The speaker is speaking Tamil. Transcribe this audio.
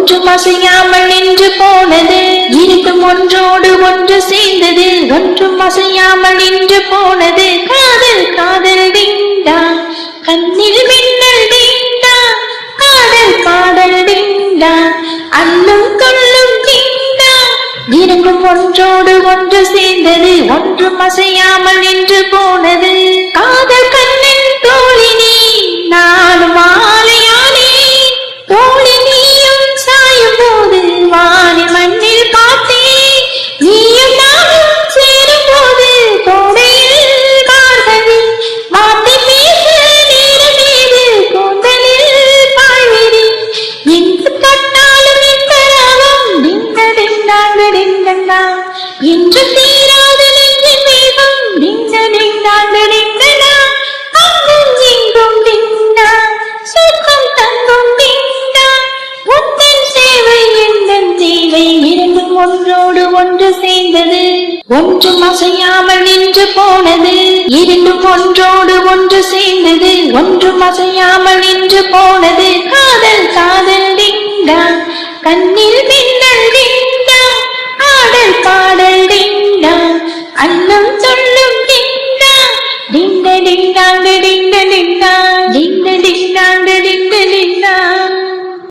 ஒன்றும் அசையாமல் நின்று போனது இரண்டும் ஒன்றோடு ஒன்று சேர்ந்தது ஒன்றும் அசையாமல் நின்று போனது காதல் காதல் டிண்டா கண்ணில் மின்னல் டிண்டா காதல் காதல் டிண்டா அல்லும் கொல்லும் டிண்டா இரண்டும் ஒன்றோடு ஒன்று சேர்ந்தது ஒன்றும் அசையாமல் நின்று போனது காதல் கண்ணின் தோழினி நானும் மாலையானே தோழி நீயும் சாயும் போது வானி மண்ணில் பார்த்தேன் நீயும் நானும் சேரும் போது கோடையில் காதலில் மாத்தி பேச நேரம் ஏது கூந்தலில் பாய்வெறி எங்கு தொட்டாலும் இந்த ராகம் டிங்க டிங்காங்க டிங்கா என்று தீராது நெஞ்சின் வேகம் டிங்க டிங்காங்க டிங்கா அங்கும் இங்கும் டிங்கா சுகம் தங்கும் டிங்கா உந்தன் சேவை எந்தன் தேவை இரண்டும் ஒன்றோடு ஒன்று சேர்ந்தது ஒன்றும் அசையாமல் நின்று போனது இரண்டும் ஒன்றோடு ஒன்று சேர்ந்தது ஒன்றும் அசையாமல் நின்று போனது காதல் காதல் டிங்கா கண்ணில் மின்னல் டிங்கா ஆடல் பாடல் டிங்கா அன்னம் சொல்லும் டிங்கா டிங்க டிங்காங்க டிங்க டிங்கா